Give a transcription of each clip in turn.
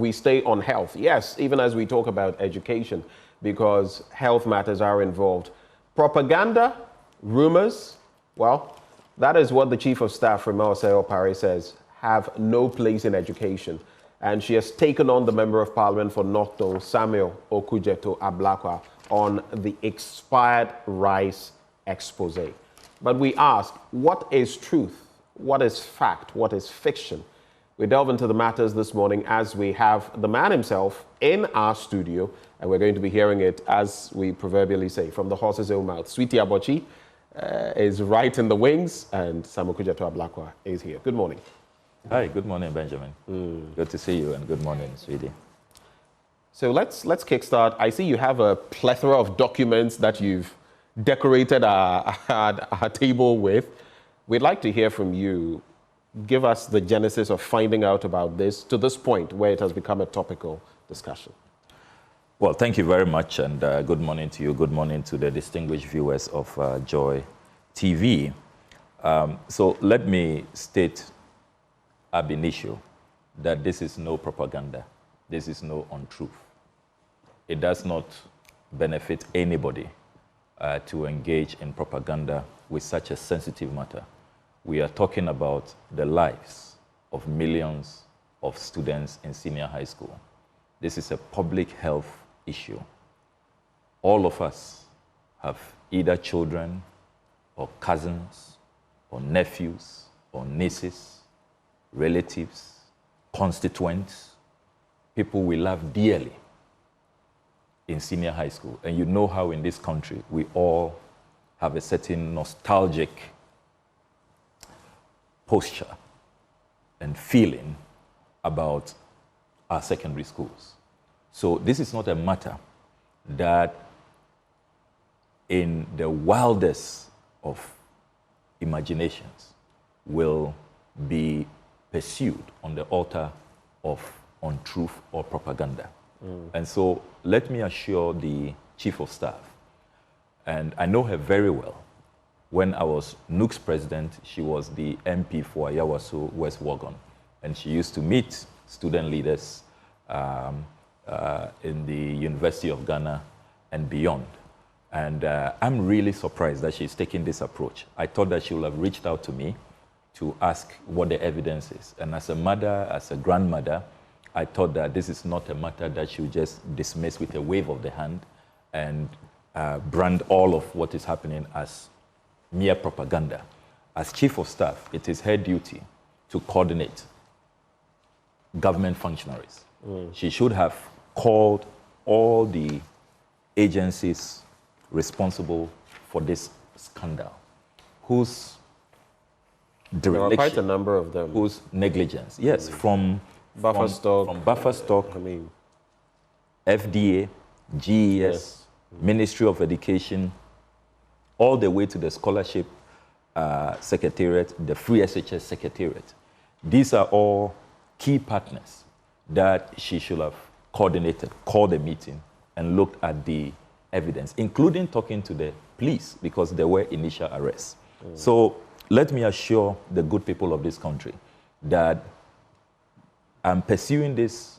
we stay on health. Yes, even as we talk about education, because health matters are involved. Propaganda, rumors, well, that is what the Chief of Staff, Remel Osei-Opare, says have no place in education. And she has taken on the Member of Parliament for North, Samuel Okudzeto-Ablakwa, on the expired rice expose. But we ask, what is truth? What is fact? What is fiction? We delve into the matters this morning as we have the man himself in our studio, and we're going to be hearing it, as we proverbially say, from the horse's own mouth. Sweetie Abochi is right in the wings, and Samuel Okudzeto-Ablakwa is here. Good morning. Hi, good morning, Benjamin. Good to see you, and good morning, sweetie. So let's kickstart. I see you have a plethora of documents that you've decorated our table with. We'd like to hear from you. Give us the genesis of finding out about this to this point where it has become a topical discussion. Well, thank you very much, and good morning to you. Good morning to the distinguished viewers of Joy TV. So let me state ab initio that this is no propaganda. This is no untruth. It does not benefit anybody to engage in propaganda with such a sensitive matter. We are talking about the lives of millions of students in senior high school. This is a public health issue. All of us have either children or cousins or nephews or nieces, relatives, constituents, people we love dearly in senior high school. And you know how in this country we all have a certain nostalgic posture and feeling about our secondary schools. So this is not a matter that in the wildest of imaginations will be pursued on the altar of untruth or propaganda. And so let me assure the Chief of Staff, and I know her very well. When I was NUC's president, she was the MP for Ayawaso West Wuogon, and she used to meet student leaders in the University of Ghana and beyond. And I'm really surprised that she's taking this approach. I thought that she would have reached out to me to ask what the evidence is. And as a mother, as a grandmother, I thought that this is not a matter that she would just dismiss with a wave of the hand and brand all of what is happening as mere propaganda. As Chief of Staff, it is her duty to coordinate government functionaries. She should have called all the agencies responsible for this scandal, whose dereliction, there are quite a number of them, whose negligence, yes, from buffer stock, I mean, FDA, GES, yes, Ministry of Education, all the way to the Scholarship Secretariat, the Free SHS Secretariat. These are all key partners that she should have coordinated, called a meeting, and looked at the evidence, including talking to the police, because there were initial arrests. So let me assure the good people of this country that I'm pursuing this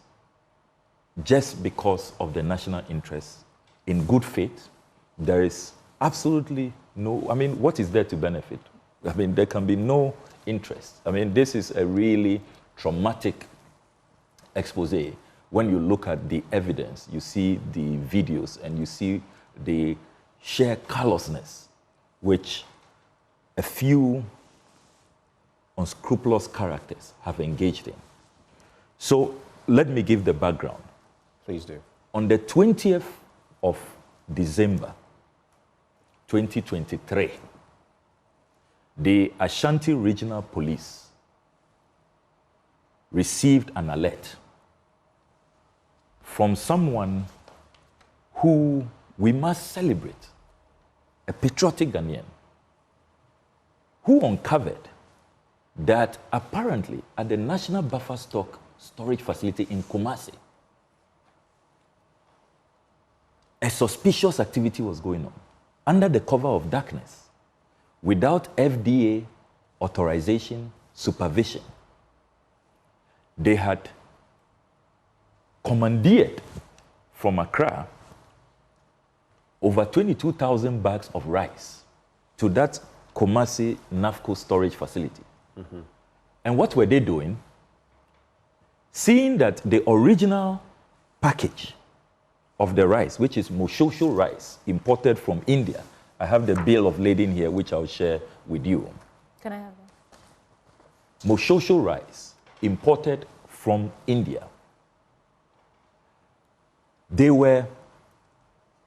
just because of the national interest, in good faith. There is absolutely no, I mean, what is there to benefit? I mean, there can be no interest. I mean, this is a really traumatic expose. When you look at the evidence, you see the videos, and you see the sheer callousness which a few unscrupulous characters have engaged in. So let me give the background. Please do. On the 20th of December, 2023, the Ashanti Regional Police received an alert from someone who we must celebrate, a patriotic Ghanaian, who uncovered that apparently at the National Buffer Stock Storage Facility in Kumasi, a suspicious activity was going on under the cover of darkness, without FDA authorization, supervision. They had commandeered from Accra over 22,000 bags of rice to that Kumasi NAFCO storage facility. And what were they doing? Seeing that the original package of the rice, which is Moshosho rice, imported from India. I have the bill of lading here, which I'll share with you. Can I have that? Moshosho rice, imported from India. They were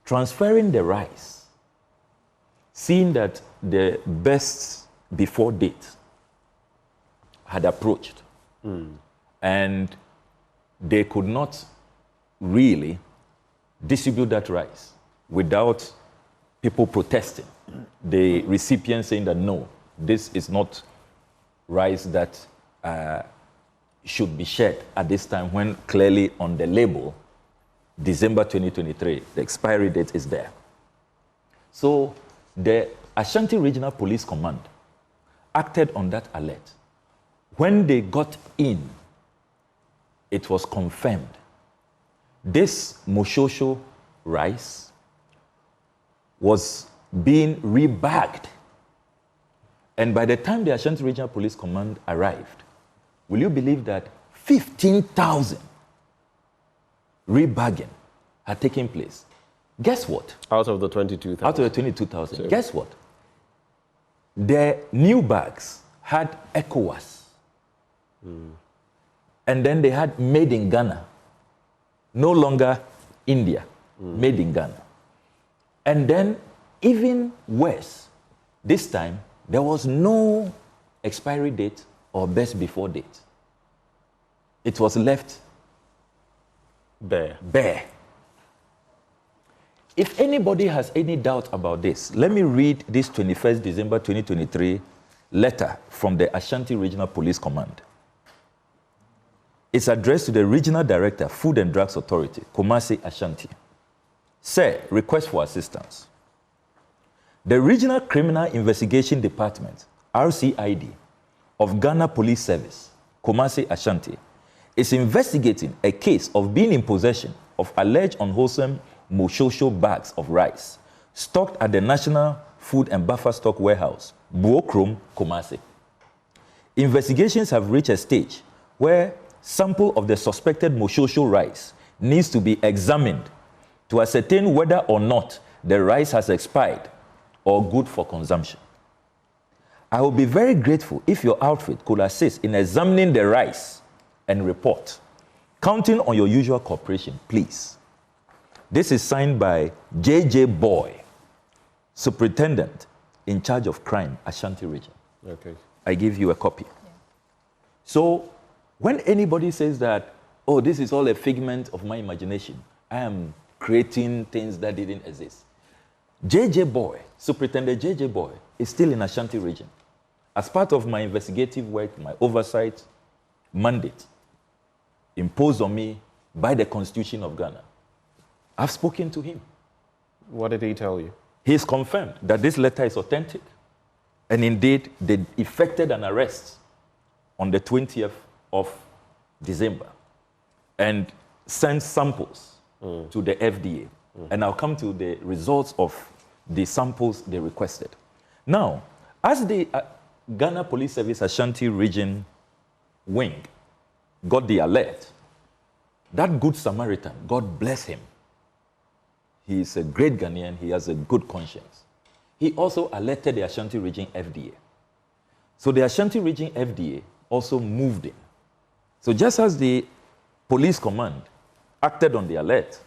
transferring the rice, seeing that the best before date had approached, and they could not really distribute that rice without people protesting. The recipient saying that no, this is not rice that should be shared at this time, when clearly on the label, December 2023, the expiry date is there. So the Ashanti Regional Police Command acted on that alert. When they got in, it was confirmed. This Moshosho rice was being rebagged. And by the time the Ashanti Regional Police Command arrived, will you believe that 15,000 rebagging had taken place? Guess what? Out of the 22,000. Out of the 22,000. So, guess what? The new bags had ECOWAS. And then they had made in Ghana. No longer India, made in Ghana. And then, even worse, this time, there was no expiry date or best before date. It was left bare. If anybody has any doubt about this, let me read this 21st December 2023 letter from the Ashanti Regional Police Command. It's addressed to the Regional Director, Food and Drugs Authority, Kumasi, Ashanti. Sir, request for assistance. The Regional Criminal Investigation Department, RCID, of Ghana Police Service, Kumasi, Ashanti, is investigating a case of being in possession of alleged unwholesome Moshosho bags of rice stocked at the National Food and Buffer Stock Warehouse, Buokrom, Kumasi. Investigations have reached a stage where sample of the suspected Moshosho rice needs to be examined to ascertain whether or not the rice has expired or good for consumption. I will be very grateful if your outfit could assist in examining the rice and report. Counting on your usual cooperation, please. This is signed by J.J. Boy, Superintendent in charge of crime, Ashanti Region. Okay. I give you a copy. Yeah. So, when anybody says that, oh, this is all a figment of my imagination, I am creating things that didn't exist. J.J. Boy, Superintendent J.J. Boy, is still in Ashanti Region. As part of my investigative work, my oversight mandate imposed on me by the Constitution of Ghana, I've spoken to him. What did he tell you? He's confirmed that this letter is authentic. And indeed, they effected an arrest on the 20th of December and sent samples to the FDA. And I'll come to the results of the samples they requested. Now, as the Ghana Police Service Ashanti Region wing got the alert, that good Samaritan, God bless him, he is a great Ghanaian, he has a good conscience. He also alerted the Ashanti Region FDA. So the Ashanti Region FDA also moved in. So just as the police command acted on the alert,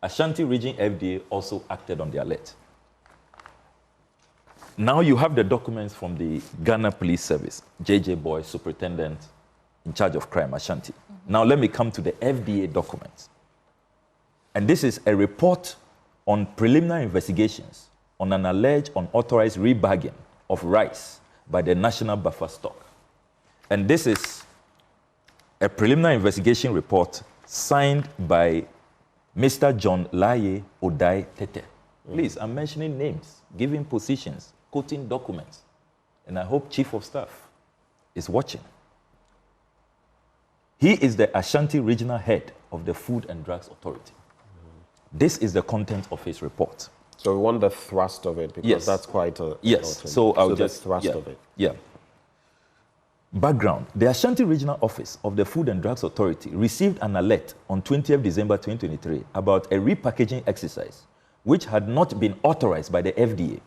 Ashanti Region FDA also acted on the alert. Now you have the documents from the Ghana Police Service, J.J. Boy, Superintendent in charge of crime, Ashanti. Now let me come to the FDA documents. And this is a report on preliminary investigations on an alleged unauthorized rebagging of rice by the National Buffer Stock. And this is a preliminary investigation report signed by Mr. John Laye Odai Tete. Please, I'm mentioning names, giving positions, quoting documents. And I hope Chief of Staff is watching. He is the Ashanti Regional Head of the Food and Drugs Authority. This is the content of his report. So we want the thrust of it, because Yes. that's quite a... Yes, so I'll just... the thrust of it. Yeah. Background. The Ashanti Regional Office of the Food and Drugs Authority received an alert on 20th December 2023 about a repackaging exercise which had not been authorized by the FDA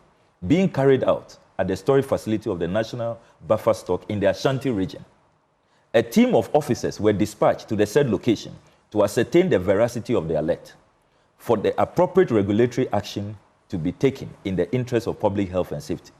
being carried out at the storage facility of the National Buffer Stock in the Ashanti region. A team of officers were dispatched to the said location to ascertain the veracity of the alert for the appropriate regulatory action to be taken in the interest of public health and safety.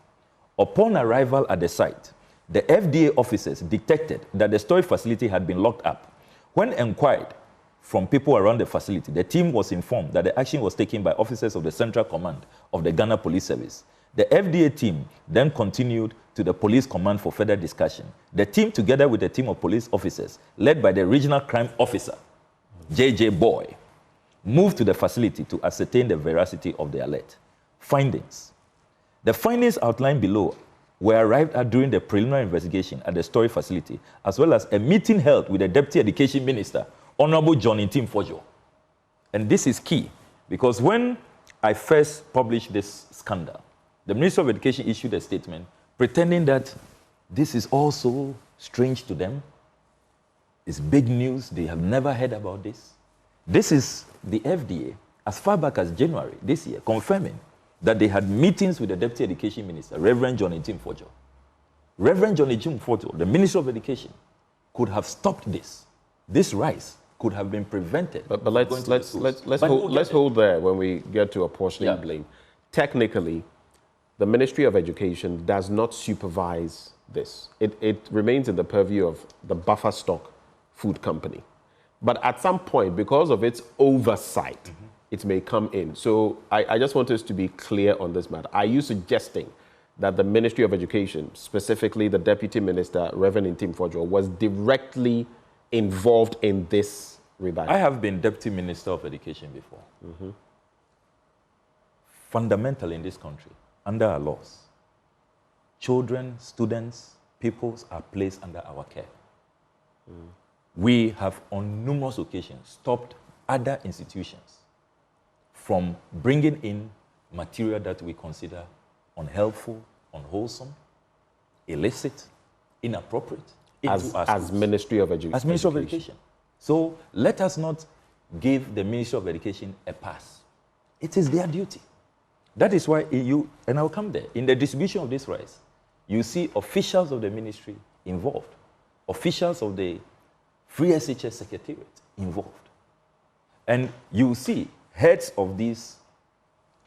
Upon arrival at the site, the FDA officers detected that the storage facility had been locked up. When inquired from people around the facility, the team was informed that the action was taken by officers of the Central Command of the Ghana Police Service. The FDA team then continued to the police command for further discussion. The team, together with a team of police officers, led by the regional crime officer, J.J. Boy, moved to the facility to ascertain the veracity of the alert. Findings. The findings outlined below were arrived at during the preliminary investigation at the storage facility, as well as a meeting held with the Deputy Education Minister, Honorable John Ntim Fojo. And this is key, because when I first published this scandal, the Minister of Education issued a statement pretending that this is also strange to them. It's big news. They have never heard about this. This is the FDA, as far back as January this year, confirming that they had meetings with the Deputy Education Minister, Reverend John Ntim Fojo. Reverend John Ntim Fojo, the Minister of Education, could have stopped this. This rise could have been prevented. But let's hold there when we get to apportioning blame. Technically, the Ministry of Education does not supervise this. It remains in the purview of the Buffer Stock Food Company. But at some point, because of its oversight, it may come in. So I just want us to be clear on this matter. Are you suggesting that the Ministry of Education, specifically the Deputy Minister, Reverend Ntim Fojo, was directly involved in this rebate? I have been Deputy Minister of Education before. Fundamentally in this country, under our laws, children, students, pupils are placed under our care. We have on numerous occasions stopped other institutions from bringing in material that we consider unhelpful, unwholesome, illicit, inappropriate into our as Ministry of Education. As Ministry of Education. So let us not give the Ministry of Education a pass. It is their duty. That is why and I'll come there, in the distribution of this rice, you see officials of the ministry involved, officials of the Free SHS Secretariat involved. And you see heads of these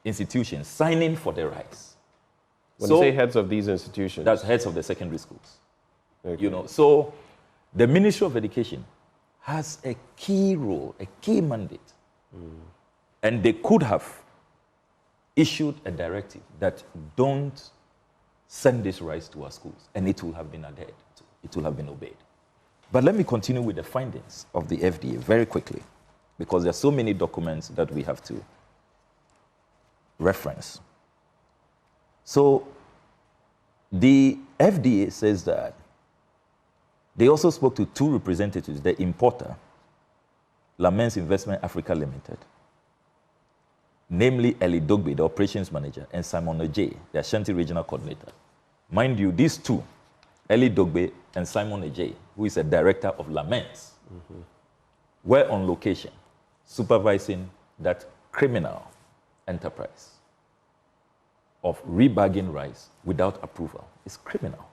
institutions signing for the rice. When you say heads of these institutions? That's heads of the secondary schools. Okay. You know, so the Ministry of Education has a key role, a key mandate. And they could have issued a directive that don't send this rice to our schools, and it will have been adhered to. It will have been obeyed. But let me continue with the findings of the FDA very quickly, because there are so many documents that we have to reference. So the FDA says that they also spoke to two representatives, the importer, Lamens Investment Africa Limited, namely Eli Dogbe, the operations manager, and Simon Ojay, the Ashanti regional coordinator. Mind you, these two, Eli Dogbe and Simon Ojay, who is a director of Lamens, were on location supervising that criminal enterprise of rebagging rice without approval. It's criminal.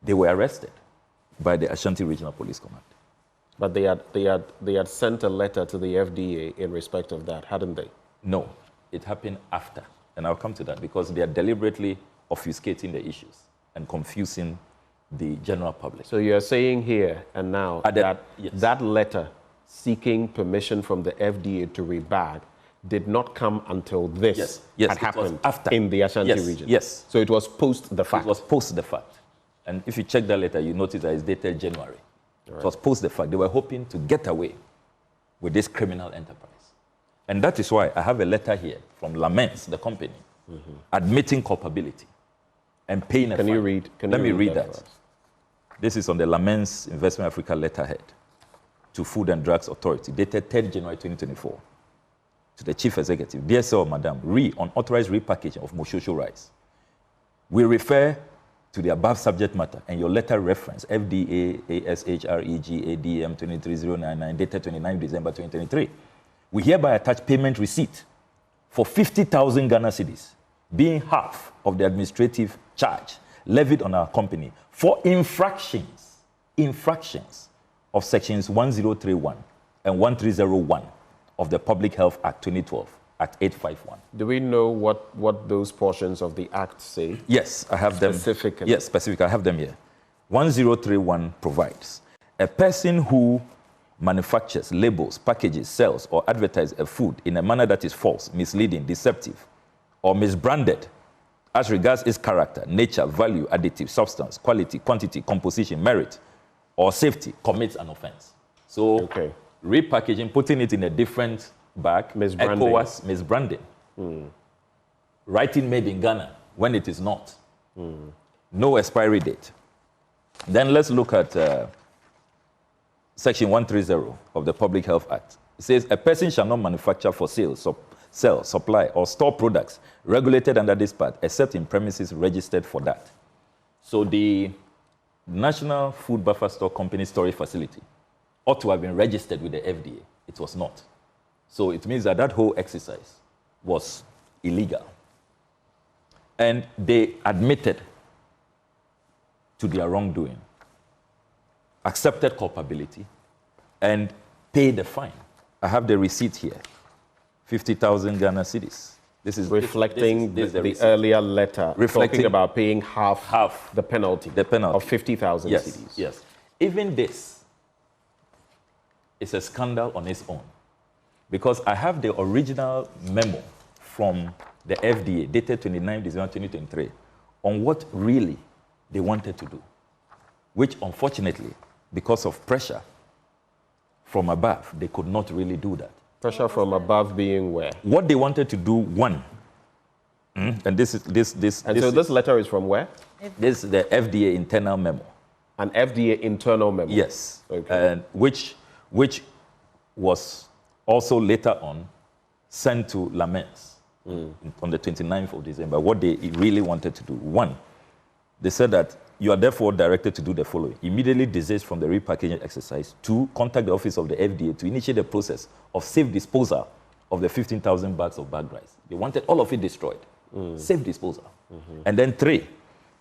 They were arrested by the Ashanti Regional Police Command. But they had sent a letter to the FDA in respect of that, hadn't they? No, it happened after. And I'll come to that because they are deliberately obfuscating the issues and confusing the general public. So you're saying here and now that letter seeking permission from the FDA to rebag did not come until this had happened in the Ashanti region? Yes. So it was post the fact? It was post the fact. And if you check that letter, you notice that it's dated January. Right. It was post the fact. They were hoping to get away with this criminal enterprise. And that is why I have a letter here from Lamens, the company, admitting culpability and paying a fine. Let me read that. This is on the Lamens Investment Africa letterhead. to Food and Drugs Authority, dated 3rd January 2024, to the Chief Executive. Dear Sir, Madam, unauthorized repackaging of Moshosho rice. We refer to the above subject matter and your letter reference, FDA ASHREGADM 23099, dated 29 December 2023. We hereby attach payment receipt for 50,000 Ghana cedis, being half of the administrative charge levied on our company for infractions of sections 1031 and 1301 of the Public Health Act 2012, Act 851. Do we know what those portions of the Act say? Yes, I have them. Specifically? Yes, specific. I have them here. 1031 provides a person who manufactures, labels, packages, sells, or advertises a food in a manner that is false, misleading, deceptive, or misbranded as regards its character, nature, value, additive, substance, quality, quantity, composition, merit, or safety commits an offense. So, okay. Repackaging, putting it in a different bag, ECOWAS, misbranding. Writing made in Ghana when it is not. No expiry date. Then let's look at Section 130 of the Public Health Act. It says, a person shall not manufacture for sale, sell, supply, or store products regulated under this part, except in premises registered for that. So the National Food Buffer Store Company storage facility ought to have been registered with the FDA. It was not. So it means that that whole exercise was illegal. And they admitted to their wrongdoing, accepted culpability, and paid the fine. I have the receipt here, 50,000 Ghana cedis. This is reflecting this the earlier letter talking about paying half the penalty of 50,000 yes, cedis. Yes. Even this is a scandal on its own, because I have the original memo from the FDA dated 29 December 2023 on what really they wanted to do, which unfortunately, because of pressure from above, they could not really do that. Pressure from above being where? What they wanted to do, one, and this. So this letter is from where? This is the FDA internal memo. An FDA internal memo? Yes. Okay. And which was also later on sent to Lamens on the 29th of December. What they really wanted to do, one, they said that you are therefore directed to do the following. Immediately desist from the repackaging exercise. Two, contact the office of the FDA to initiate the process of safe disposal of the 15,000 bags of bagged rice. They wanted all of it destroyed. Safe disposal. And then three,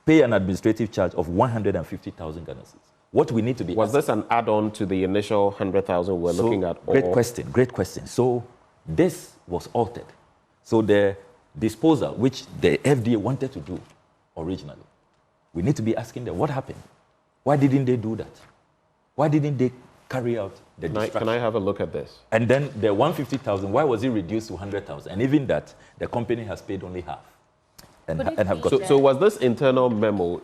pay an administrative charge of 150,000 Ghana cedis. What we need to be Was this an add-on to the initial 100,000 we're looking at? Great question. So this was altered. So the disposal, which the FDA wanted to do originally, we need to be asking them, what happened? Why didn't they do that? Why didn't they carry out the destruction? Can I have a look at this? And then the 150,000, why was it reduced to 100,000? And even that, the company has paid only half. And have got so was this internal memo,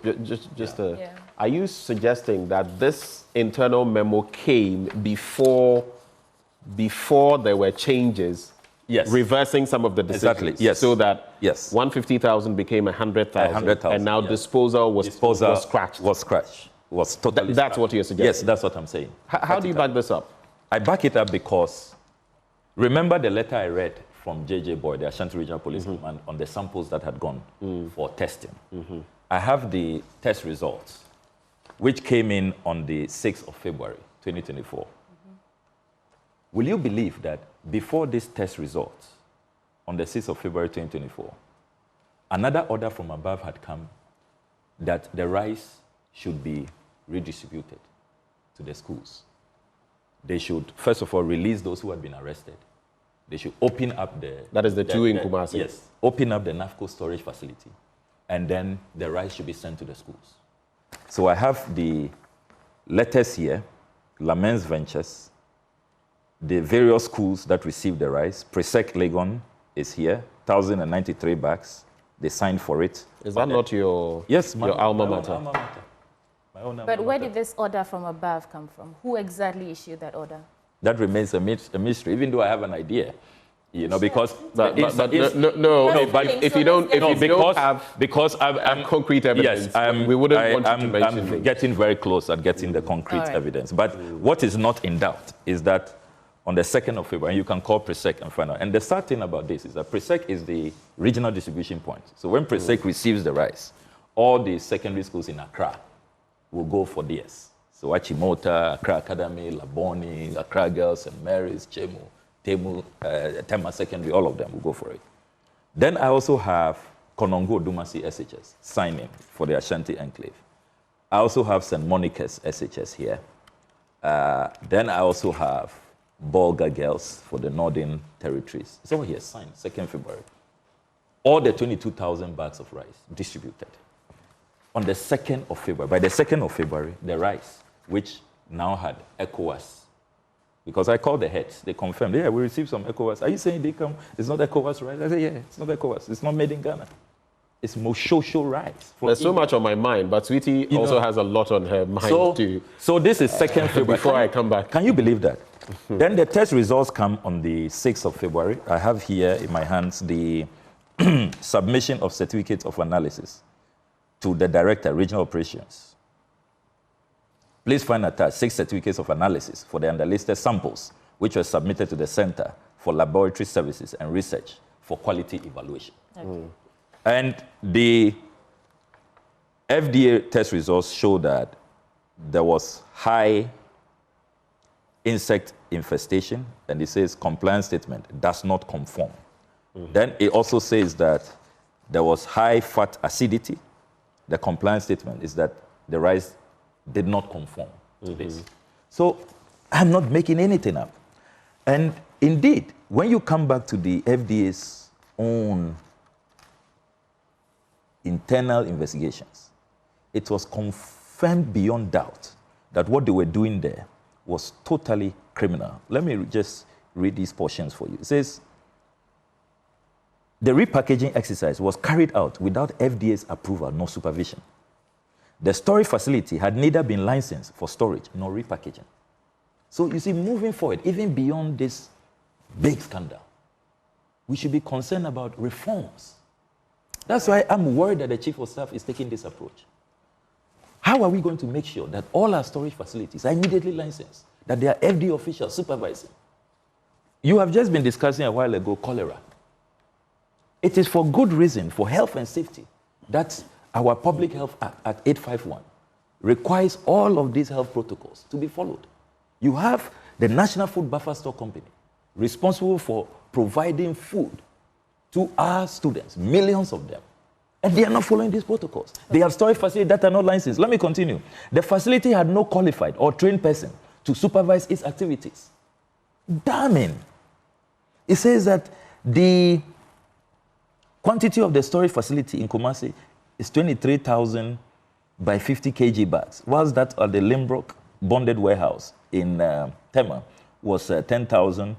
are you suggesting that this internal memo came before there were changes? Yes. Reversing some of the decisions. Exactly. Yes. So that yes. 150,000 became 100,000. 100,000. And now yes. disposal was scratched. Was scratched. Was totally That's what you're suggesting? Yes, that's what I'm saying. How do you back this up? I back it up because remember the letter I read from J.J. Boyd, the Ashanti Regional Police Command, on the samples that had gone for testing. I have the test results, which came in on the 6th of February, 2024. Will you believe that before this test results, on the 6th of February 2024, another order from above had come that the rice should be redistributed to the schools. They should, first of all, release those who had been arrested. They should open up the... That is the two in Kumasi? Yes. Open up the NAFCO storage facility, and then the rice should be sent to the schools. So I have the letters here, Lamens Ventures, the various schools that received the rice. Presec Legon is here, 1,093 bags. They signed for it. Is that not your, yes, your alma mater? But where did this order from above come from? Who exactly issued that order? That remains a mystery, even though I have an idea. You know, because but if you don't have concrete evidence, yes, we wouldn't want you to mention I'm things. getting very close at getting the concrete evidence. But what is not in doubt is that on the 2nd of February, you can call PRESEC and find out. And the sad thing about this is that PRESEC is the regional distribution point. So when PRESEC receives the rice, all the secondary schools in Accra will go for theirs. So Achimota, Accra Academy, Laboni, Accra Girls and Mary's, Chemu, Temu, Tema Secondary, all of them will go for it. Then I also have Konongo Dumasi SHS signing for the Ashanti Enclave. I also have St. Monica's SHS here. Then I also have Bolga Girls for the Northern Territories. It's all here, signed, 2nd February. All the 22,000 bags of rice distributed. On the 2nd of February, by the 2nd of February, the rice, which now had ECOWAS, because I called the heads, they confirmed, yeah, we received some ECOWAS. Are you saying they come, it's not ECOWAS rice? I said, yeah, it's not ECOWAS. It's not made in Ghana. It's Moshosho rice. There's so much on my mind, but Sweetie also has a lot on her mind too. So this is 2nd February. Before I come back. Can you believe that? Then the test results come on the 6th of February. I have here in my hands the submission of certificates of analysis to the Director, Regional Operations. Please find attached 6 certificates of analysis for the underlisted samples, which were submitted to the Center for Laboratory Services and Research for Quality Evaluation. Okay. And the FDA test results show that there was high insect infestation, and it says compliance statement does not conform. Then it also says that there was high fat acidity. The compliance statement is that the rice did not conform to this. So I'm not making anything up. And indeed, when you come back to the FDA's own internal investigations, it was confirmed beyond doubt that what they were doing there was totally criminal. Let me just read these portions for you. It says, the repackaging exercise was carried out without FDA's approval nor supervision. The storage facility had neither been licensed for storage nor repackaging. So you see, moving forward, even beyond this big scandal, we should be concerned about reforms. That's why I'm worried that the Chief of Staff is taking this approach. How are we going to make sure that all our storage facilities are immediately licensed, that they are FDA officials supervising? You have just been discussing a while ago cholera. It is for good reason, for health and safety, that our Public Health Act, Act 851, requires all of these health protocols to be followed. You have the National Food Buffer Stock Company, responsible for providing food to our students, millions of them. And they are not following these protocols. They have storage facilities that are not licensed. Let me continue. The facility had no qualified or trained person to supervise its activities. Damning. It says that the quantity of the storage facility in Kumasi is 23,000 by 50 kg bags, whilst that at the Limbrook bonded warehouse in Tema was 10,000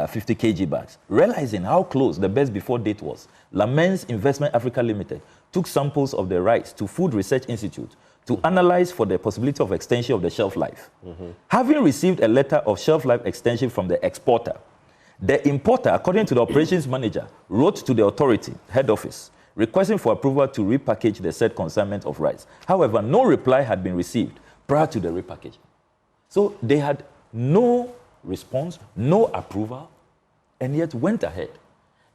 50 kg bags. Realizing how close the best before date was, Lamens Investment Africa Limited took samples of the rice to Food Research Institute to analyze for the possibility of extension of the shelf life. Having received a letter of shelf life extension from the exporter, the importer, according to the operations manager, wrote to the authority, head office, requesting for approval to repackage the said consignment of rice. However, no reply had been received prior to the repackaging. So they had no response, no approval, and yet went ahead.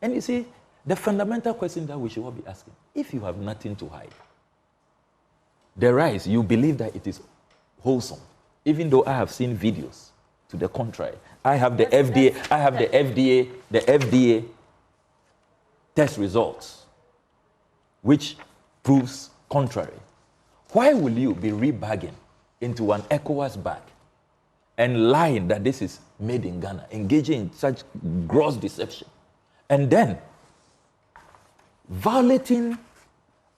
And you see, the fundamental question that we should all be asking, if you have nothing to hide, the rice, you believe that it is wholesome, even though I have seen videos to the contrary. I have the FDA test results, which proves contrary. Why will you be rebagging into an ECOWAS bag and lying that this is made in Ghana, engaging in such gross deception, and then violating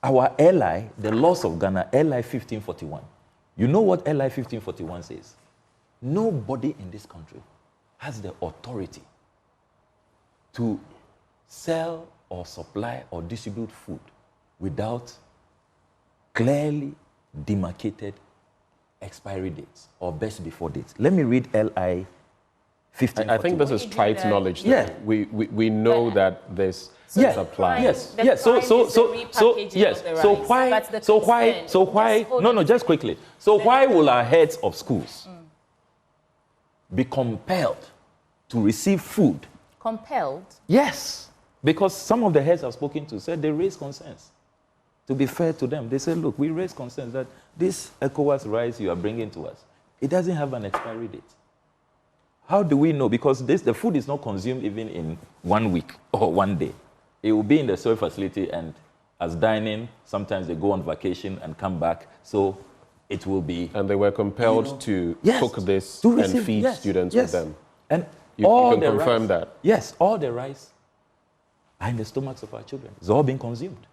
our ally, the laws of Ghana, LI 1541. You know what LI 1541 says? Nobody in this country has the authority to sell or supply or distribute food without clearly demarcated expiry dates or best before dates. Let me read LI 1541. I think this is trite knowledge. Yeah. We know that this Yes. applies. Yes. The Yes. crime is the repackaging Yes. of the So rice. why? But the So why? concern- So why? Just hold No, on no. a Just second. quickly. So why will our heads of schools be compelled to receive food? Compelled? Yes, because some of the heads I've spoken to said they raise concerns. To be fair to them, they said, look, we raise concerns that this ECOWAS rice you are bringing to us, it doesn't have an expiry date. How do we know? Because the food is not consumed even in 1 week or 1 day. It will be in the soil facility, and as dining, sometimes they go on vacation and come back. So it will be. And they were compelled to cook this to and receive- feed yes, students yes. with them. And You all can the confirm rice, that? Yes, all the rice are in the stomachs of our children. It's all being consumed.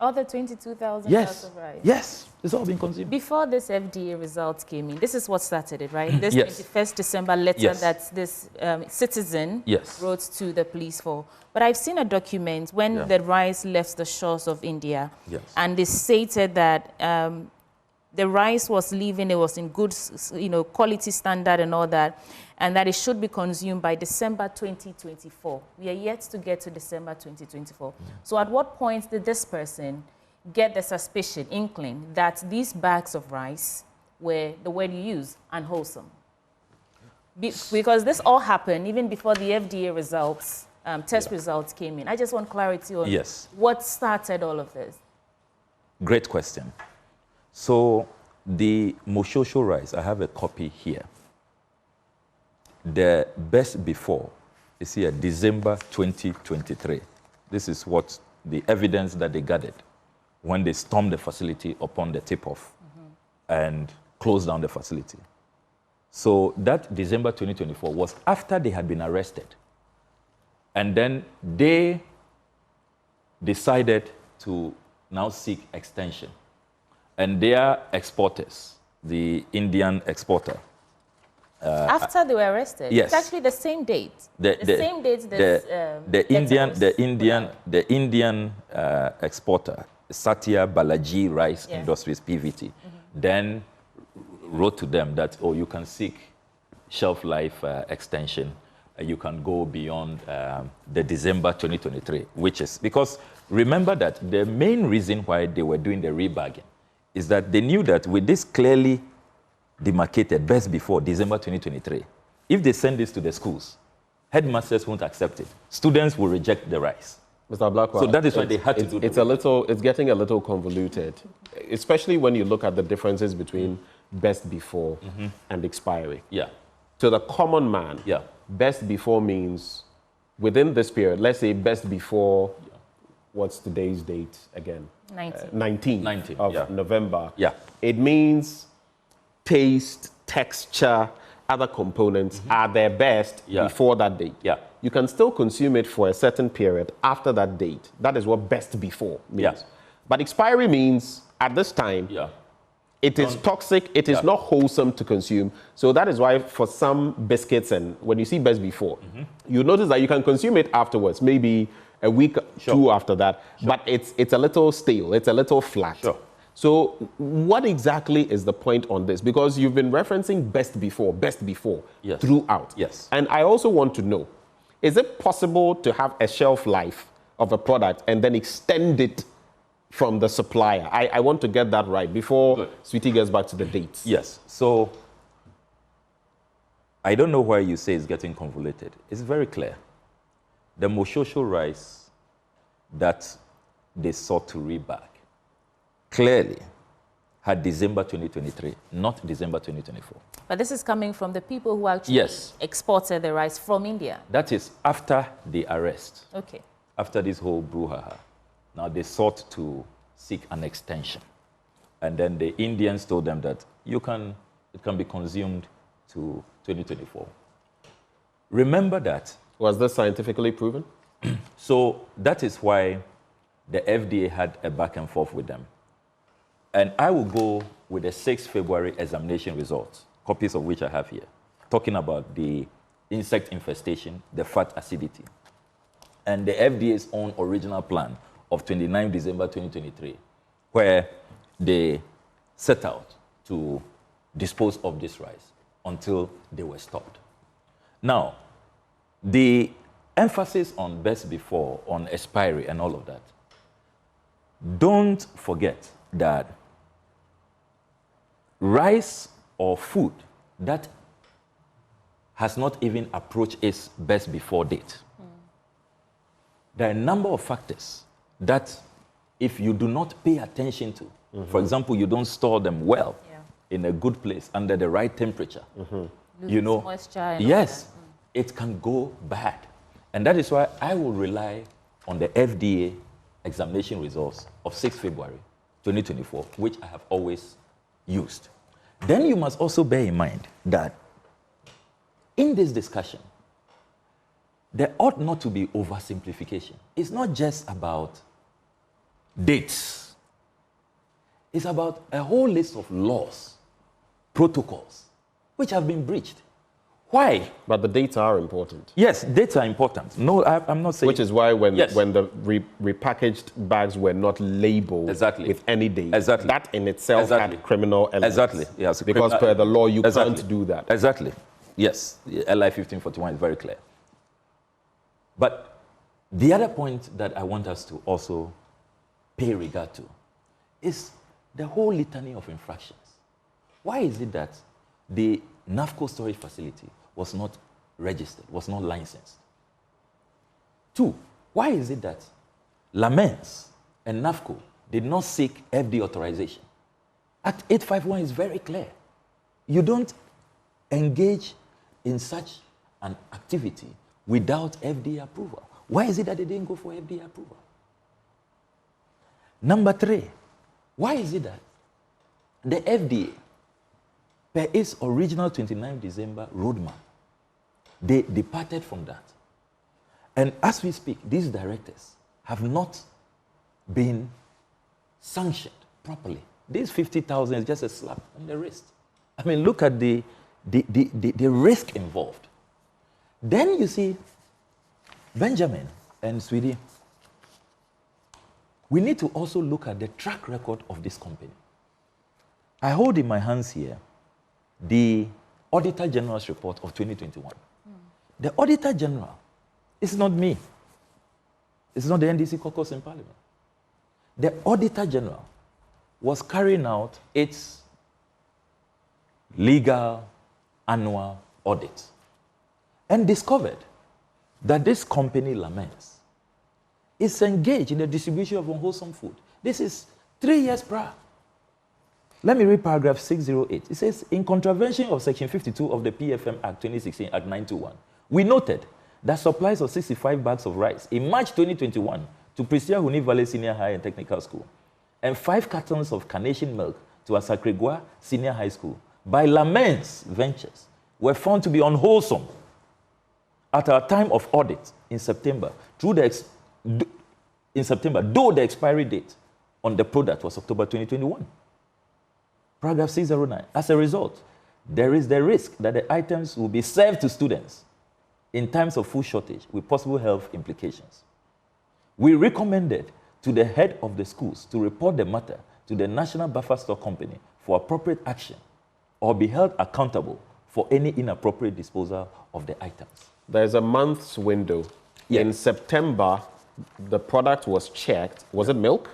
All the 22,000 Yes, pounds of rice? yes, it's all being consumed. Before this FDA results came in, this is what started it, right? This Yes. 21st December letter Yes. that this citizen Yes. wrote to the police for. But I've seen a document when Yeah. the rice left the shores of India, Yes. and they stated that the rice was leaving, it was in good, quality standard and all that, and that it should be consumed by December 2024. We are yet to get to December 2024. So at what point did this person get the suspicion, inkling, that these bags of rice were, the word you use, unwholesome? Because this all happened even before the FDA results, test results came in. I just want clarity on what started all of this. Great question. So the Moshosho rice, I have a copy here. The best before is here, December 2023. This is what the evidence that they gathered when they stormed the facility upon the tip-off and closed down the facility. So that December 2024 was after they had been arrested. And then they decided to now seek extension. And their exporters, the Indian exporter. After they were arrested? Yes. It's actually the same date. The same date the Indian exporter, Satya Balaji Rice Industries, PVT, then wrote to them that, oh, you can seek shelf life extension. You can go beyond the December 2023, which is because remember that the main reason why they were doing the rebagging is that they knew that with this clearly demarcated best before December 2023, if they send this to the schools, headmasters won't accept it. Students will reject the rice. Mr. Blackwell, so that is why they had to do it. It's getting a little convoluted, especially when you look at the differences between best before and expiry. Yeah. To the common man, best before means within this period. Let's say best before, what's today's date again? 19th of November. Yeah. It means taste, texture, other components are their best before that date. Yeah. You can still consume it for a certain period after that date. That is what best before means. Yeah. But expiry means at this time, it is toxic, it is not wholesome to consume. So that is why for some biscuits, and when you see best before, you notice that you can consume it afterwards, maybe a week, two after that, but it's a little stale, it's a little flat. So what exactly is the point on this? Because you've been referencing best before throughout. Yes. And I also want to know, is it possible to have a shelf life of a product and then extend it from the supplier? I want to get that right before Sweetie gets back to the dates. Yes. So I don't know why you say it's getting convoluted. It's very clear. The Moshosho rice that they sought to rebag clearly had December 2023, not December 2024. But this is coming from the people who actually exported the rice from India. That is after the arrest. Okay. After this whole brouhaha. Now they sought to seek an extension. And then the Indians told them that it can be consumed to 2024. Remember that. Was this scientifically proven? So that is why the FDA had a back and forth with them. And I will go with the 6th February examination results, copies of which I have here, talking about the insect infestation, the fat acidity, and the FDA's own original plan of 29 December 2023, where they set out to dispose of this rice until they were stopped. Now, the emphasis on best before, on expiry and all of that, don't forget that rice or food that has not even approached its best before date. There are a number of factors that if you do not pay attention to, for example, you don't store them well in a good place under the right temperature, you know, moisture and yes, it can go bad. And that is why I will rely on the FDA examination results of 6 February 2024, which I have always used. Then you must also bear in mind that in this discussion, there ought not to be oversimplification. It's not just about dates. It's about a whole list of laws, protocols, which have been breached. Why? But the dates are important. Yes, dates are important. No, I'm not saying... Which is why when Yes. the repackaged bags were not labeled with any date, that in itself had criminal elements. Exactly, yes. Because per the law, you can't do that. Exactly. Yes, LI 1541 is very clear. But the other point that I want us to also pay regard to is the whole litany of infractions. Why is it that the NAFCO storage facility was not registered, was not licensed? 2, why is it that Lamens and NAFCO did not seek FD authorization? Act 851 is very clear. You don't engage in such an activity without FDA approval. Why is it that they didn't go for FDA approval? Number 3, why is it that the FDA, per its original 29 December roadmap, they departed from that? And as we speak, these directors have not been sanctioned properly. This 50,000 is just a slap on the wrist. I mean, look at the risk involved. Then you see, Benjamin and Sweetie, we need to also look at the track record of this company. I hold in my hands here the Auditor General's report of 2021. The Auditor General is not me. It's not the NDC caucus in Parliament. The Auditor General was carrying out its legal annual audit and discovered that this company, Lamens, is engaged in the distribution of unwholesome food. This is 3 years prior. Let me read paragraph 608. It says, in contravention of section 52 of the PFM Act 2016, Act 921, we noted that supplies of 65 bags of rice in March 2021 to Priscilla Huni Valley Senior High and Technical School and 5 cartons of carnation milk to Asakregua Senior High School by Lamens Ventures were found to be unwholesome at our time of audit in September, though the expiry date on the product was October 2021. Paragraph 609. As a result, there is the risk that the items will be served to students in times of food shortage with possible health implications. We recommended to the head of the schools to report the matter to the National Buffer Stock Company for appropriate action or be held accountable for any inappropriate disposal of the items. There's a month's window. Yeah. In September, the product was checked. Was it milk?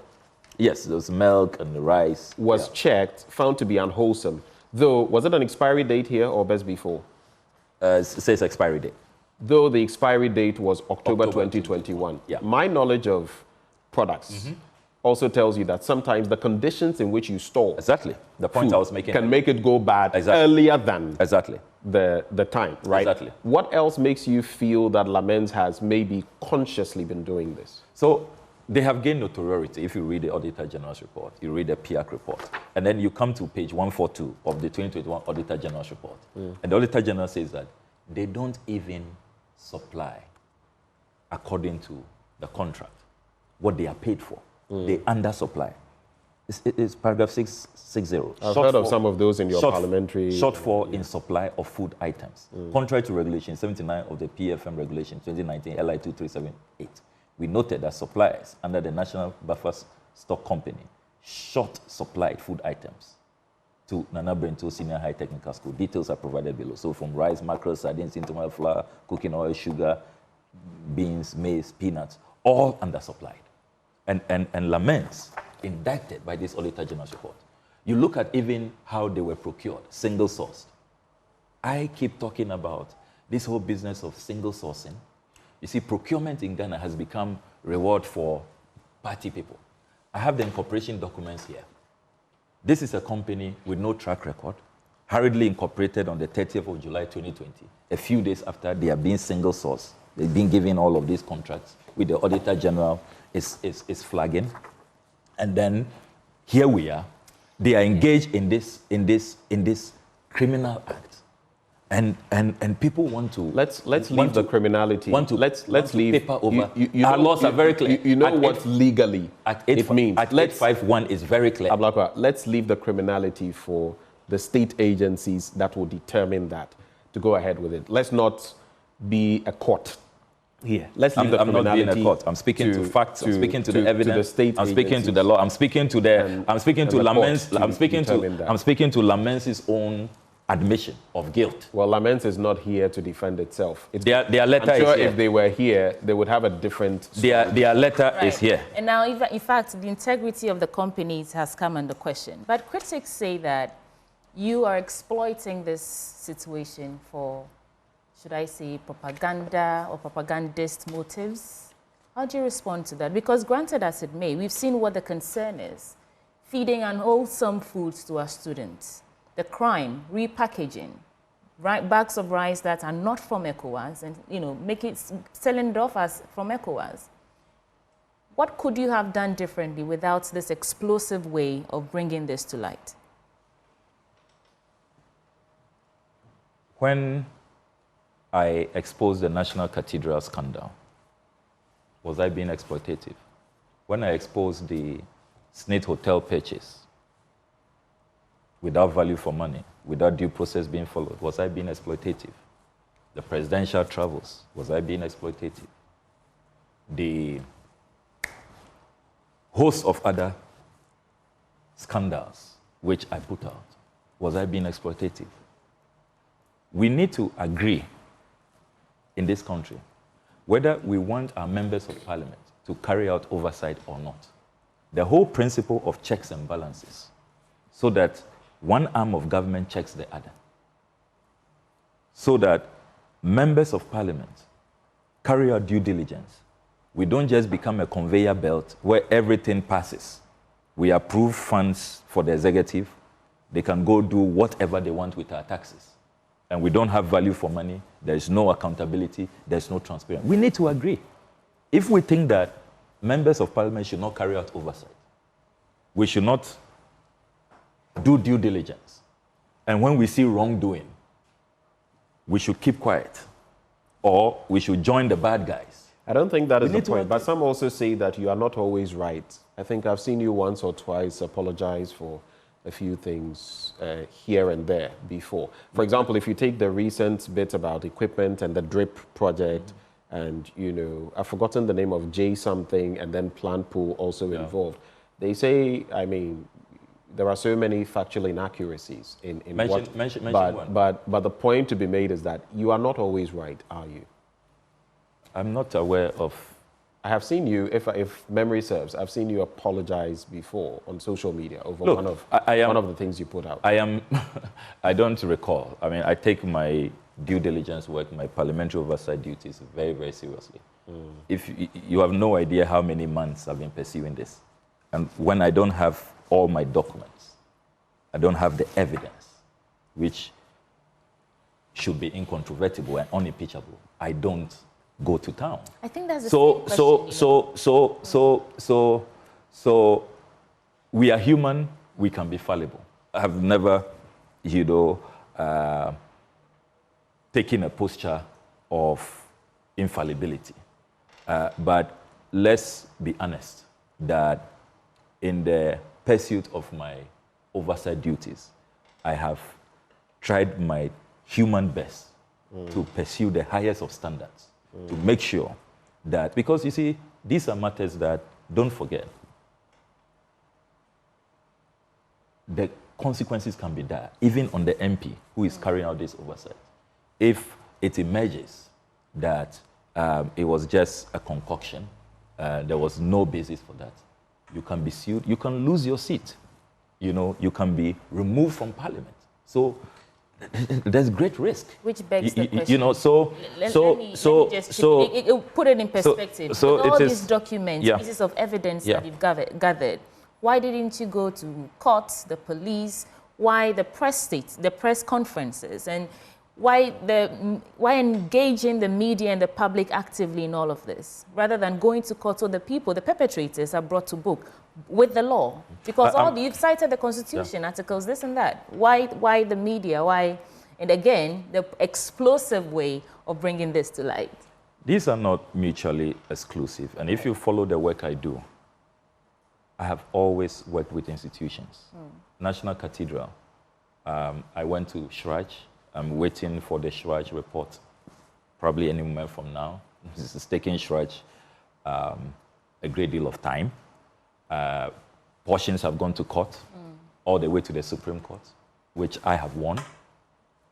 Yes, there was milk and the rice. Was checked, found to be unwholesome. Though, was it an expiry date here or best before? It says expiry date. Though the expiry date was October 2021. Yeah. My knowledge of products also tells you that sometimes the conditions in which you store Exactly. The point I was making. can make it go bad earlier than Exactly. the time, right? Exactly. What else makes you feel that Lamens has maybe consciously been doing this? So they have gained notoriety. If you read the Auditor General's report, you read the PIAC report, and then you come to page 142 of the 2021 Auditor General's report. And the Auditor General says that they don't even supply according to the contract, what they are paid for. They undersupply. It's paragraph 660. I've heard of some of those in your parliamentary... Shortfall in supply of food items. Contrary to regulation 79 of the PFM regulation 2019 LI 2378. We noted that suppliers under the National Buffer Stock Company short supplied food items to Nana Brento Senior High Technical School. Details are provided below. So from rice, mackerel, sardines, intermediate flour, cooking oil, sugar, beans, maize, peanuts, all undersupplied. And Lamens, indicted by this Auditor General's report. You look at even how they were procured, single sourced. I keep talking about this whole business of single sourcing. You see, procurement in Ghana has become reward for party people. I have the incorporation documents here. This is a company with no track record, hurriedly incorporated on the 30th of July 2020, a few days after they are being single source. They've been given all of these contracts with the Auditor General is flagging. And then here we are. They are engaged in this criminal act. And people want to let's leave the criminality. Let's leave paper over. Our laws are very clear. You know what legally it means. At 851 is very clear. Ablakwa, let's leave the criminality for the state agencies that will determine that to go ahead with it. Let's not be a court here. Let's leave the criminality. I'm not being a court. I'm speaking to facts. I'm speaking to the evidence. To the state I'm speaking to the law. I'm speaking to the. I'm speaking to Lamens. I'm speaking to Lamens' own admission of guilt. Well, Lamens is not here to defend itself. Their letter I'm sure is here. If they were here, they would have a different story. Their letter is here. And now, in fact, the integrity of the companies has come under question. But critics say that you are exploiting this situation for, should I say, propaganda or propagandist motives. How do you respond to that? Because granted as it may, we've seen what the concern is. Feeding unwholesome foods to our students. The crime, repackaging, bags of rice that are not from ECOWAS and, selling it off as from ECOWAS. What could you have done differently without this explosive way of bringing this to light? When I exposed the National Cathedral scandal, was I being exploitative? When I exposed the Snate Hotel purchase, without value for money, without due process being followed, was I being exploitative? The presidential travels, was I being exploitative? The host of other scandals which I put out, was I being exploitative? We need to agree in this country whether we want our members of parliament to carry out oversight or not. The whole principle of checks and balances, so that one arm of government checks the other, so that members of parliament carry out due diligence. We don't just become a conveyor belt where everything passes. We approve funds for the executive. They can go do whatever they want with our taxes. And we don't have value for money. There's no accountability. There's no transparency. We need to agree. If we think that members of parliament should not carry out oversight, we should not do due diligence. And when we see wrongdoing, we should keep quiet, or we should join the bad guys. I don't think that is the point, but some also say that you are not always right. I think I've seen you once or twice apologize for a few things here and there before. For example, if you take the recent bit about equipment and the drip project, and I've forgotten the name of J something, and then plant pool also involved. They say, there are so many factual inaccuracies in mention one. But the point to be made is that you are not always right, are you? I'm not aware of. I have seen you, if memory serves, I've seen you apologize before on social media over one of the things you put out. I don't recall. I take my due diligence work, my parliamentary oversight duties very, very seriously. If you have no idea how many months I've been pursuing this. And when I don't have all my documents, I don't have the evidence, which should be incontrovertible and unimpeachable, I don't go to town. I think that's the So we are human, we can be fallible. I have never, taken a posture of infallibility. But let's be honest that in the pursuit of my oversight duties, I have tried my human best to pursue the highest of standards, to make sure that, because you see, these are matters that, don't forget, the consequences can be dire, even on the MP who is carrying out this oversight. If it emerges that it was just a concoction, there was no basis for that, you can be sued, you can lose your seat, you can be removed from parliament. So there's great risk. Which begs the question. Let me just put it in perspective. So with all these documents, pieces of evidence that you've gathered, why didn't you go to courts, the police? Why the press conferences, and why engaging the media and the public actively in all of this, rather than going to court so the perpetrators are brought to book with the law? Because you've cited the Constitution, articles, this and that. Why the media? Why, and again, the explosive way of bringing this to light? These are not mutually exclusive. And if you follow the work I do, I have always worked with institutions. National Cathedral. I went to Shraj. I'm waiting for the Shraj report, probably any moment from now. This is taking Shraj a great deal of time. Portions have gone to court, all the way to the Supreme Court, which I have won.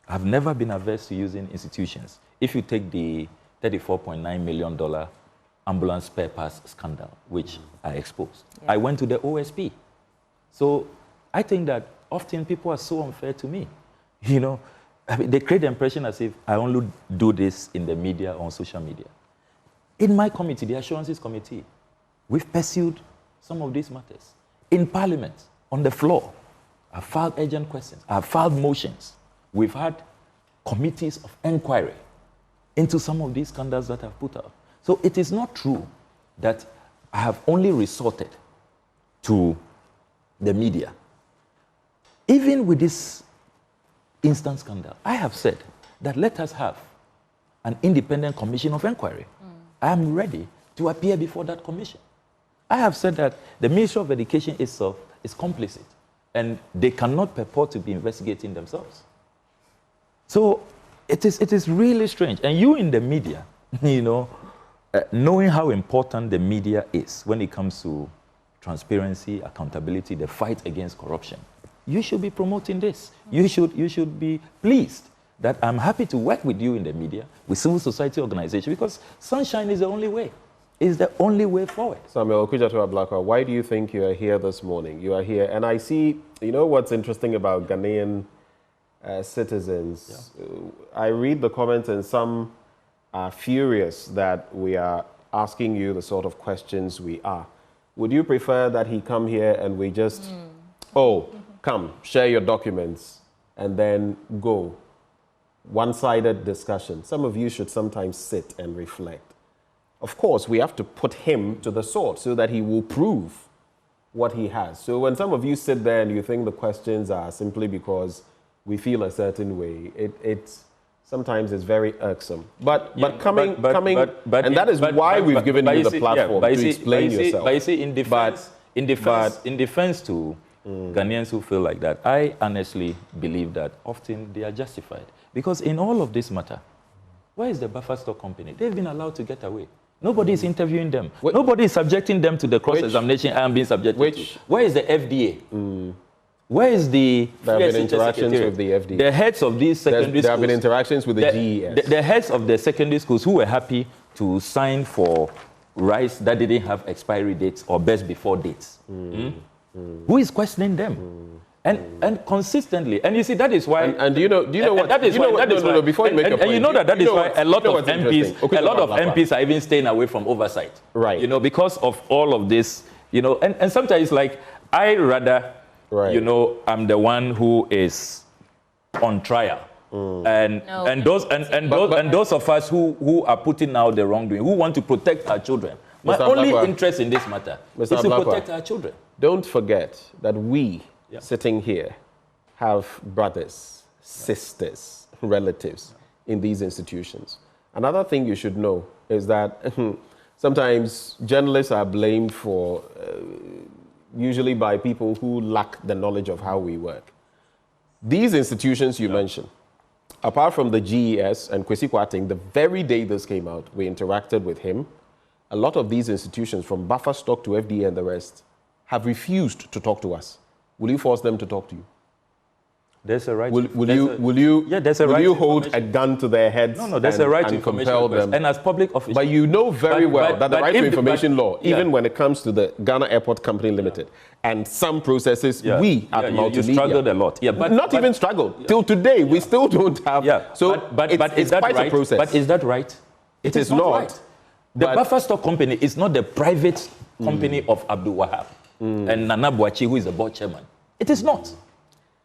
I've never been averse to using institutions. If you take the $34.9 million ambulance spare parts scandal, which I exposed, I went to the OSP. So I think that often people are so unfair to me. They create the impression as if I only do this in the media or on social media. In my committee, the Assurances Committee, we've pursued some of these matters. In Parliament, on the floor, I've filed urgent questions. I've filed motions. We've had committees of inquiry into some of these scandals that I've put out. So it is not true that I have only resorted to the media. Even with this instant scandal, I have said that let us have an independent commission of inquiry. I am ready to appear before that commission. I have said that the Ministry of Education itself is complicit and they cannot purport to be investigating themselves. So it is really strange. And you in the media, knowing how important the media is when it comes to transparency, accountability, the fight against corruption, you should be promoting this. You should be pleased that I'm happy to work with you in the media, with civil society organizations, because sunshine is the only way. It's the only way forward. Samuel Okudzeto-Ablakwa, why do you think you are here this morning? You are here, and I see, what's interesting about Ghanaian citizens? Yeah. I read the comments, and some are furious that we are asking you the sort of questions we are. Would you prefer that he come here and we just, come, share your documents, and then go? One-sided discussion. Some of you should sometimes sit and reflect. Of course, we have to put him to the sword so that he will prove what he has. So when some of you sit there and you think the questions are simply because we feel a certain way, it's sometimes it's very irksome. But that is why we've given you the platform to explain yourself. But you see, in defense to Ghanaians who feel like that, I honestly believe that often they are justified. Because in all of this matter, where is the buffer stock company? They've been allowed to get away. Nobody is interviewing them. Nobody is subjecting them to the cross-examination I am being subjected to. Where is the FDA? Where is the... There have been interactions with the FDA. The heads of these secondary schools... There have been interactions with the GES. The heads of the secondary schools who were happy to sign for rice that didn't have expiry dates or best before dates. Who is questioning them? And consistently, and you see that is why. And do you know what? That is why. No. Before you make a point, and you know that is why a lot of MPs are even staying away from oversight. Right. Because of all of this. And sometimes it's like I rather, I'm the one who is on trial. And those of us who are putting out the wrongdoing, who want to protect our children. My only interest in this matter is to protect our children. Don't forget that we, sitting here, have brothers, sisters, relatives in these institutions. Another thing you should know is that sometimes journalists are blamed for, usually by people who lack the knowledge of how we work. These institutions you mentioned, apart from the GES and Kwesi Kwarteng, the very day this came out, we interacted with him. A lot of these institutions, from buffer stock to FDA and the rest, have refused to talk to us. Will you force them to talk to you? There's a right. Will you hold a gun to their heads? No, there's a right to information compel request. them. And as public officials. But you know very well that the right to information law, yeah. even when it comes to the Ghana Airport Company Limited, and some processes, we at Multimedia you struggled a lot. Yeah, not even struggled till today. We still don't have. Yeah. So it's quite right? a process. But is that right? It is not. Right. The Buffer Stock Company is not the private company of Abdul Wahab and Nana Boachi, who is the board chairman. It is not.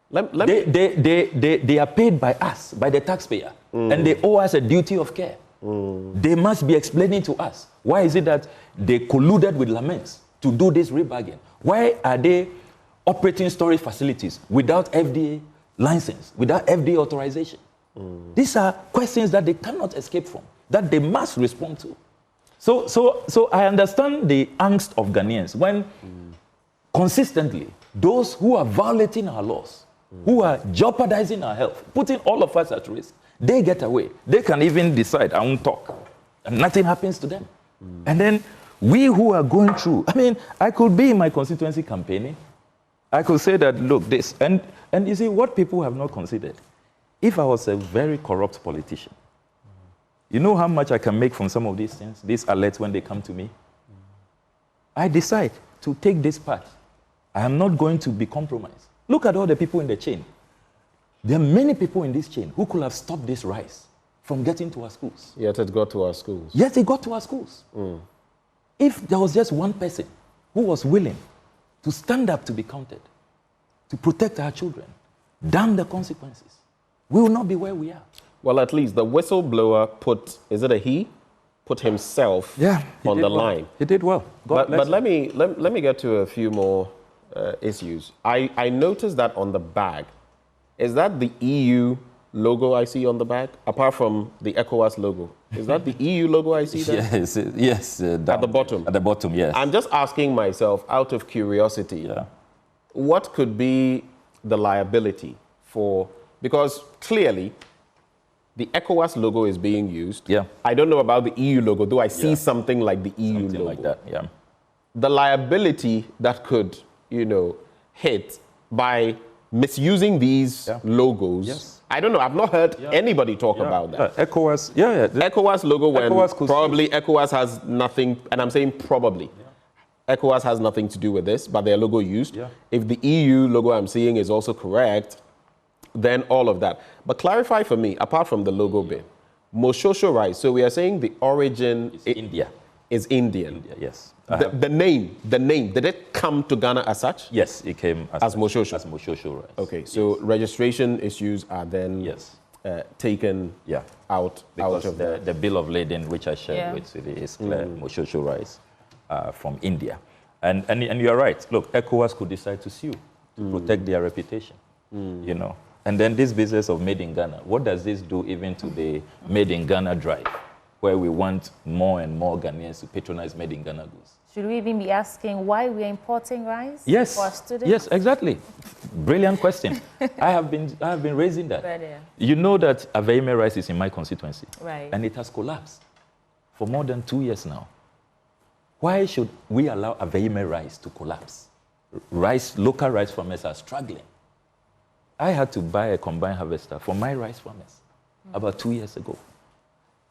They are paid by us, by the taxpayer, and they owe us a duty of care. They must be explaining to us why is it that they colluded with Lamens to do this rebagging. Why are they operating storage facilities without FDA license, without FDA authorization? These are questions that they cannot escape from, that they must respond to. So I understand the angst of Ghanaians when consistently those who are violating our laws, who are jeopardizing our health, putting all of us at risk, they get away. They can even decide, I won't talk, and nothing happens to them. And then we who are going through, I mean, I could be in my constituency campaigning. I could say that, look, this, and you see, what people have not considered, if I was a very corrupt politician, you know how much I can make from some of these things, these alerts when they come to me? I decide to take this path. I am not going to be compromised. Look at all the people in the chain. There are many people in this chain who could have stopped this rise from getting to our schools. Yet it got to our schools. Yes, it got to our schools. If there was just one person who was willing to stand up to be counted, to protect our children, damn the consequences, we will not be where we are. Well, at least the whistleblower put himself on the line. He did well. But let me get to a few more issues. I noticed that on the bag, is that the EU logo I see on the bag? Apart from the ECOWAS logo, is that the EU logo I see there? Yes. At the bottom. At the bottom, yes. I'm just asking myself, out of curiosity, what could be the liability for? Because clearly, the ECOWAS logo is being used. Yeah. I don't know about the EU logo, though I see something like the EU Something logo. like that, yeah. The liability that could, hit by misusing these logos. Yes. I don't know. I've not heard anybody talk about that. ECOWAS, The ECOWAS logo, when ECOWAS probably ECOWAS has nothing, and I'm saying probably. ECOWAS has nothing to do with this, but their logo used. Yeah. If the EU logo I'm seeing is also correct, then all of that. But clarify for me, apart from the logo bit, Moshosho rice, so we are saying the origin is India. Is Indian. India, yes. The name, did it come to Ghana as such? Yes, it came as Moshosho. As Moshosho rice. Okay, so registration issues are then taken out of the bill of lading, which I shared with City, is clear, Moshosho rice from India. And you're right. Look, ECOWAS could decide to sue to protect their reputation, And then this business of made in Ghana, what does this do even to the made in Ghana drive, where we want more and more Ghanaians to patronize made in Ghana goods? Should we even be asking why we are importing rice for our students? Yes, exactly. Brilliant question. I have been raising that. You know that Aveime rice is in my constituency, right? And it has collapsed for more than 2 years now. Why should we allow Aveime rice to collapse? Local rice farmers are struggling. I had to buy a combined harvester for my rice farmers about 2 years ago.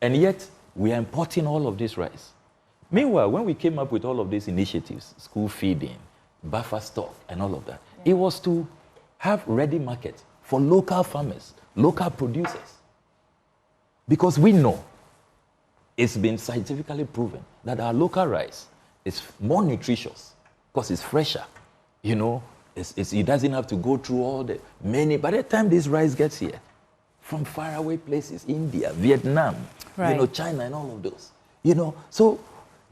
And yet, we are importing all of this rice. Meanwhile, when we came up with all of these initiatives, school feeding, buffer stock, and all of that, it was to have ready market for local farmers, local producers. Because we know, it's been scientifically proven, that our local rice is more nutritious because it's fresher, it doesn't have to go through all the many. By the time this rice gets here, from faraway places, India, Vietnam, China, and all of those, So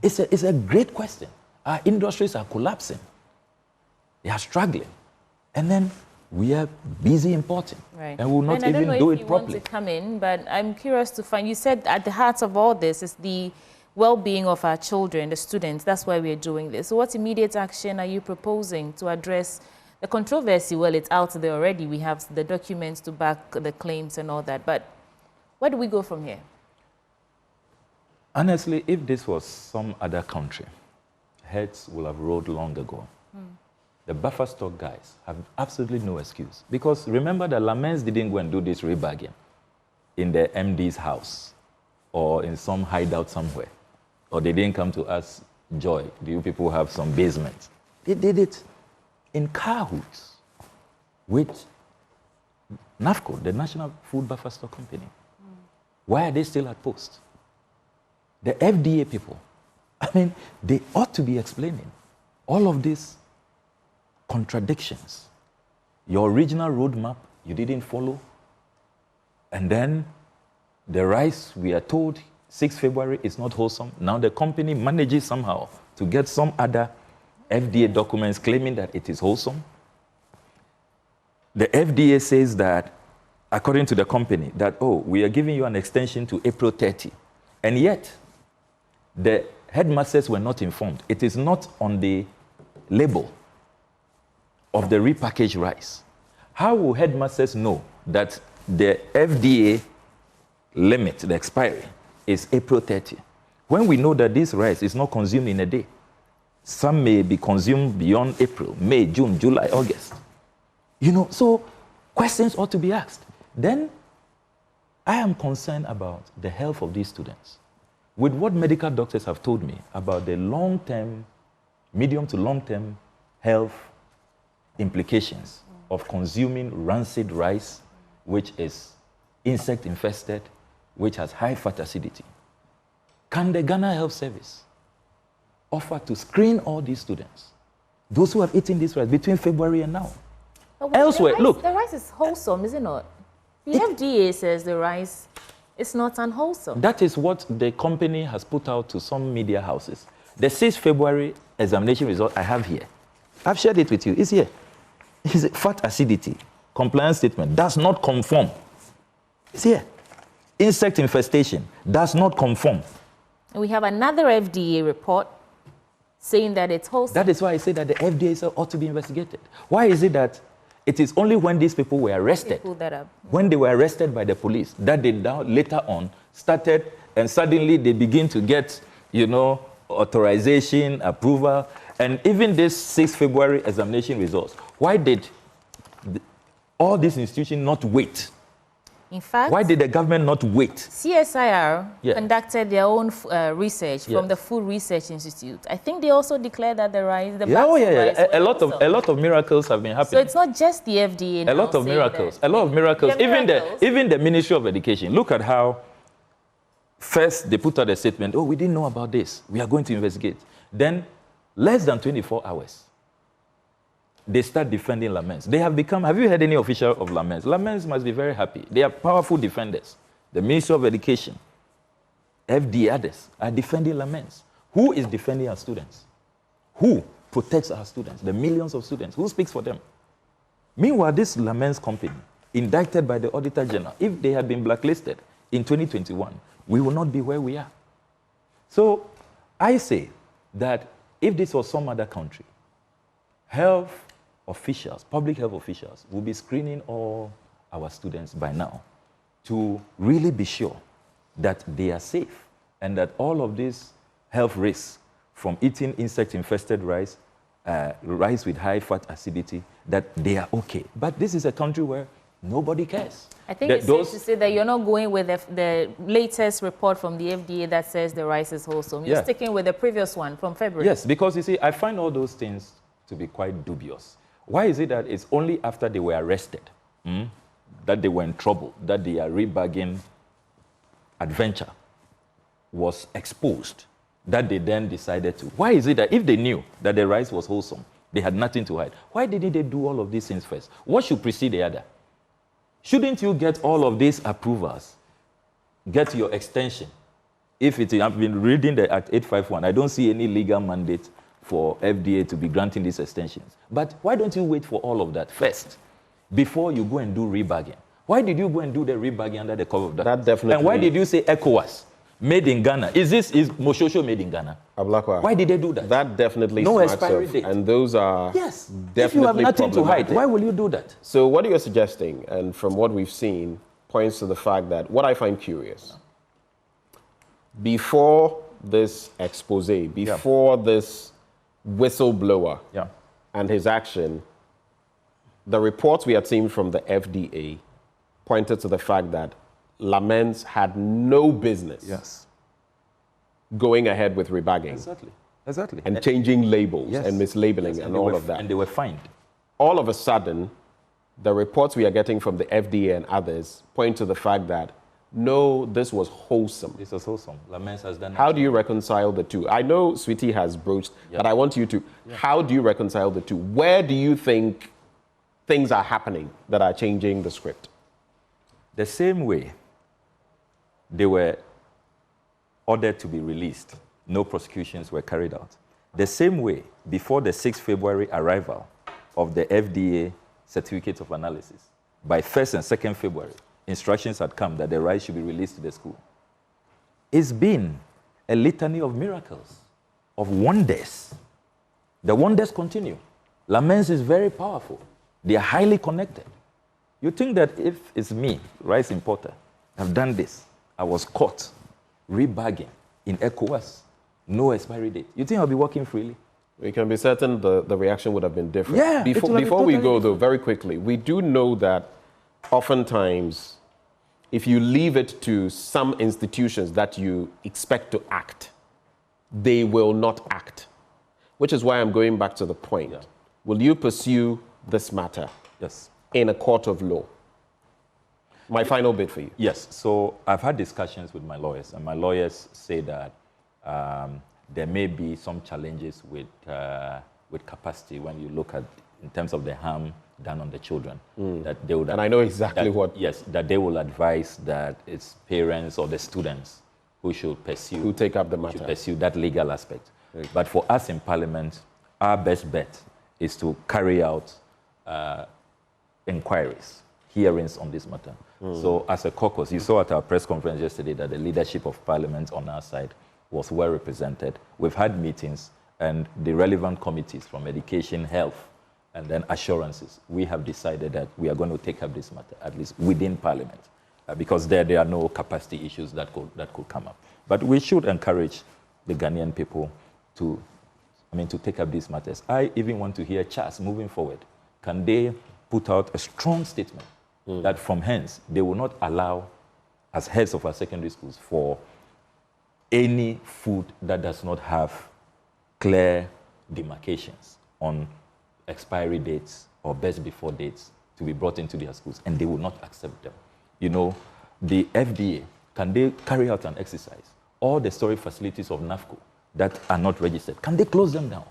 it's a great question. Our industries are collapsing. They are struggling. And then we are busy importing. Right. And we will not even do it properly. I don't know if you want to come in, but I'm curious to find, you said at the heart of all this is the well-being of our children, the students. That's why we're doing this. So what immediate action are you proposing to address the controversy? Well, it's out there already. We have the documents to back the claims and all that. But where do we go from here? Honestly, if this was some other country, heads will have rolled long ago. the buffer stock guys have absolutely no excuse. Because remember that Lamens didn't go and do this rebagging in the MD's house or in some hideout somewhere. Or they didn't come to us, Joy, do you people have some basement? They did it in cahoots with NAFCO, the National Food Buffer Stock Company. Why are they still at post? The FDA people, I mean, they ought to be explaining all of these contradictions. Your original roadmap, you didn't follow. And then the rice, we are told, 6 February is not wholesome. Now the company manages somehow to get some other FDA documents claiming that it is wholesome. The FDA says that, according to the company, that, oh, we are giving you an extension to April 30. And yet, the headmasters were not informed. It is not on the label of the repackaged rice. How will headmasters know that the FDA limit, the expiry, is April 30? When we know that this rice is not consumed in a day. Some may be consumed beyond April, May, June, July, August. You know, so questions ought to be asked. Then I am concerned about the health of these students. With what medical doctors have told me about the long-term, medium to long-term health implications of consuming rancid rice, which is insect-infested, which has high fat acidity. Can the Ghana Health Service offer to screen all these students, those who have eaten this rice between February and now? Elsewhere, look. The rice is wholesome, is it not? The FDA says the rice is not unwholesome. That is what the company has put out to some media houses. The 6th February examination result I have here. I've shared it with you. It's here. It's fat acidity. Compliance statement does not conform. It's here. Insect infestation does not conform. And we have another FDA report saying that it's wholesome. That is why I say that the FDA ought to be investigated. Why is it that it is only when these people were arrested, when they were arrested by the police, that they now later on started and suddenly they begin to get, you know, authorization, approval, and even this 6th February examination results. Why did all these institutions not wait? In fact, why did the government not wait? CSIR conducted their own research from the Food Research Institute. I think they also declared that the rice, a lot of miracles have been happening. So it's not just the FDA. A lot of miracles. Even the Ministry of Education. Look at how first they put out a statement. Oh, we didn't know about this. We are going to investigate. Then, less than 24 hours, they start defending Lamens. They have become, have you heard any official of Lamens? Lamens must be very happy. They are powerful defenders. The Ministry of Education, FD, others are defending Lamens. Who is defending our students? Who protects our students? The millions of students. Who speaks for them? Meanwhile, this Lamens company, indicted by the Auditor General, if they had been blacklisted in 2021, we will not be where we are. So I say that if this was some other country, health officials, public health officials, will be screening all our students by now to really be sure that they are safe and that all of these health risks from eating insect-infested rice, rice with high fat acidity, that they are okay. But this is a country where nobody cares. I think it's safe to say that you're not going with the latest report from the FDA that says the rice is wholesome. You're sticking with the previous one from February. Yes, because you see, I find all those things to be quite dubious. Why is it that it's only after they were arrested that they were in trouble, that their rebagging adventure was exposed, that they then decided to? Why is it that if they knew that the rice was wholesome, they had nothing to hide, why didn't they do all of these things first? What should precede the other? Shouldn't you get all of these approvals, get your extension? If it is, I've been reading the Act 851, I don't see any legal mandate for FDA to be granting these extensions. But why don't you wait for all of that first before you go and do rebagging? Why did you go and do the rebagging under the cover of that? That definitely. And why did you say ECOWAS, made in Ghana? Is Moshosho made in Ghana? Ablakwa. Why did they do that? That definitely no smacks expiry of, date. and those are definitely if you have nothing to hide, why will you do that? So what you're suggesting, and from what we've seen, points to the fact that what I find curious, before this expose, before this whistleblower, and his action, the reports we had seen from the FDA pointed to the fact that Lamens had no business going ahead with rebagging. Exactly. And changing labels and mislabeling and all of that. And they were fined. All of a sudden, the reports we are getting from the FDA and others point to the fact that, no, this was wholesome. This was wholesome. Lamens has done How do you reconcile the two? I know Sweetie has broached, but I want you to, how do you reconcile the two? Where do you think things are happening that are changing the script? The same way they were ordered to be released, no prosecutions were carried out. The same way, before the 6th February arrival of the FDA certificate of analysis, by 1st and 2nd February, instructions had come that the rice should be released to the school. It's been a litany of miracles, of wonders. The wonders continue. Lamens is very powerful. They are highly connected. You think that if it's me, rice importer, I've done this, I was caught rebagging in ECOWAS, no expiry date, you think I'll be working freely? We can be certain the reaction would have been different. Yeah, Before we go, though, very quickly, we do know that oftentimes, if you leave it to some institutions that you expect to act, they will not act, which is why I'm going back to the point. Yeah. Will you pursue this matter in a court of law? My final bit for you. Yes. So I've had discussions with my lawyers, and my lawyers say that there may be some challenges with capacity when you look at, in terms of the harm done on the children. That they would, and I know exactly what. Yes, that they will advise that it's parents or the students who should pursue. Who take up the matter. Should pursue that legal aspect. But for us in Parliament, our best bet is to carry out inquiries, hearings on this matter. So as a caucus, you saw at our press conference yesterday that the leadership of Parliament on our side was well represented. We've had meetings, and the relevant committees from education, health, and then assurances, we have decided that we are going to take up this matter, at least within Parliament, because there are no capacity issues that could come up. But we should encourage the Ghanaian people to take up these matters. I even want to hear CHAS moving forward. Can they put out a strong statement that from hence they will not allow, as heads of our secondary schools, for any food that does not have clear demarcations on expiry dates or best before dates to be brought into their schools, and they will not accept them. You know, the FDA, can they carry out an exercise? All the storage facilities of NAFCO that are not registered, can they close them down?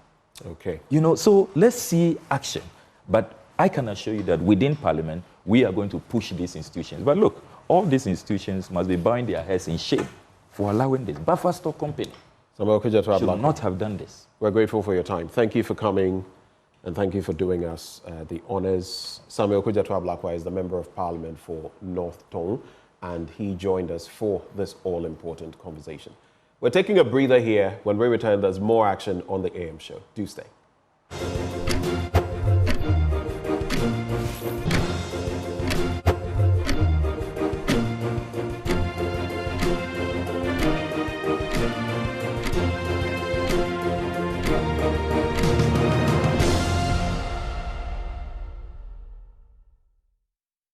Okay. You know, so let's see action. But I can assure you that within Parliament, we are going to push these institutions. But look, all these institutions must be bowing their heads in shame for allowing this. Buffer Stock Company should not have done this. We're grateful for your time. Thank you for coming, and thank you for doing us the honors. Samuel Kujatwa Blakwa is the Member of Parliament for North Tong, and he joined us for this all-important conversation. We're taking a breather here. When we return, there's more action on the AM show. Do stay.